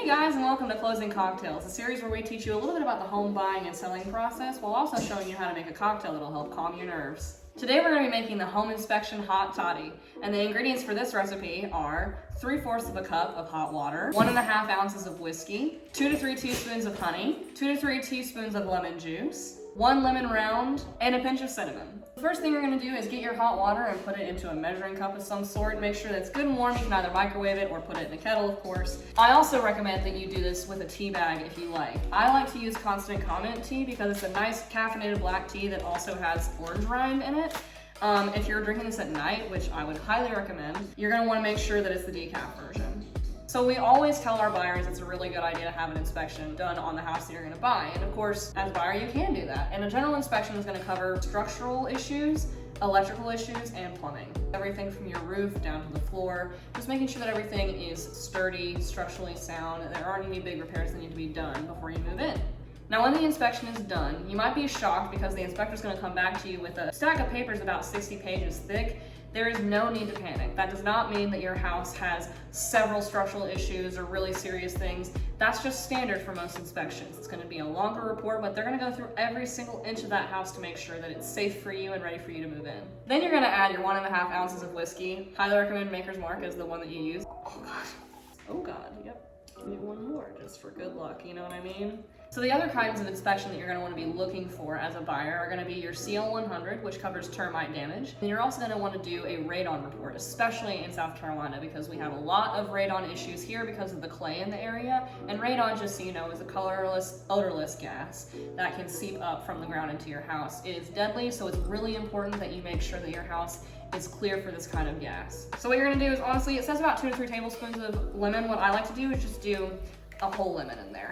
guys, and welcome to Closing Cocktails, a series where we teach you a little bit about the home buying and selling process while also showing you how to make a cocktail that'll help calm your nerves. Today we're going to be making the home inspection hot toddy, and the ingredients for this recipe are 3/4 of a cup of hot water, 1.5 ounces of whiskey, 2 to 3 teaspoons of honey, 2 to 3 teaspoons of lemon juice, 1 lemon round, and a pinch of cinnamon. The first thing you're going to do is get your hot water and put it into a measuring cup of some sort. Make sure that it's good and warm. You can either microwave it or put it in a kettle, of course. I also recommend that you do this with a tea bag if you like. I like to use Constant Comment tea because it's a nice caffeinated black tea that also has orange rind in it. If you're drinking this at night, which I would highly recommend, you're going to want to make sure that it's the decaf version. So we always tell our buyers it's a really good idea to have an inspection done on the house that you're going to buy. And of course, as a buyer, you can do that. And a general inspection is going to cover structural issues, electrical issues, and plumbing. Everything from your roof down to the floor, just making sure that everything is sturdy, structurally sound, and there aren't any big repairs that need to be done before you move in. Now, when the inspection is done, you might be shocked because the inspector's going to come back to you with a stack of papers about 60 pages thick. There is no need to panic. That does not mean that your house has several structural issues or really serious things. That's just standard for most inspections. It's going to be a longer report, but they're going to go through every single inch of that house to make sure that it's safe for you and ready for you to move in. Then you're going to add your 1.5 ounces of whiskey. Highly recommend Maker's Mark as the one that you use. Oh God. Oh God, yep. Give me one more just for good luck, you know what I mean? So the other kinds of inspection that you're going to want to be looking for as a buyer are going to be your CL100, which covers termite damage. And you're also going to want to do a radon report, especially in South Carolina, because we have a lot of radon issues here because of the clay in the area. And radon, just so you know, is a colorless, odorless gas that can seep up from the ground into your house. It is deadly, so it's really important that you make sure that your house is clear for this kind of gas. So what you're going to do is, honestly, it says about 2 to 3 tablespoons of lemon. What I like to do is just do a whole lemon in there.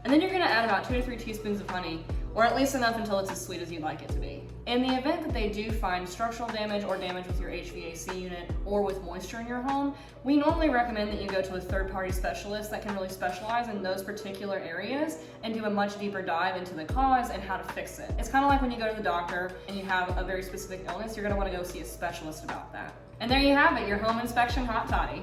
And then you're gonna add about 2 to 3 teaspoons of honey, or at least enough until it's as sweet as you'd like it to be. In the event that they do find structural damage or damage with your HVAC unit or with moisture in your home, we normally recommend that you go to a third-party specialist that can really specialize in those particular areas and do a much deeper dive into the cause and how to fix it. It's kind of like when you go to the doctor and you have a very specific illness, you're gonna wanna go see a specialist about that. And there you have it, your home inspection hot toddy.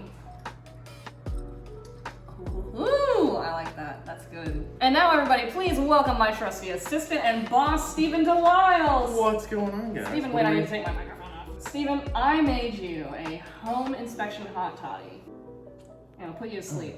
Ooh, I like that. That's good. And now, everybody, please welcome my trusty assistant and boss, Stephen DeWiles. What's going on, guys? Stephen, wait, I need to take my microphone off. Stephen, I made you a home inspection hot toddy. And I'll put you to sleep.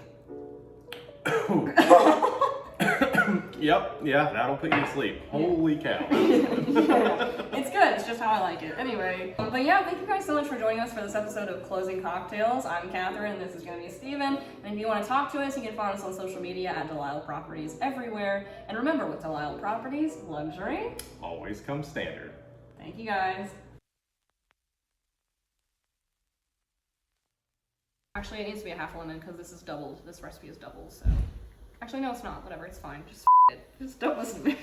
Yep, yeah, that'll put you to sleep. Holy cow. It's good. It's just how I like it. Anyway, but yeah, thank you guys so much for joining us for this episode of Closing Cocktails. I'm Catherine, and this is going to be Stephen. And if you want to talk to us, you can find us on social media at Delisle Properties everywhere. And remember, with Delisle Properties, luxury Always comes standard. Thank you guys. Actually, it needs to be a half lemon because this is doubled. This recipe is doubled, so. Actually, no, it's not. Whatever, it's fine. Just it. Just don't listen to me.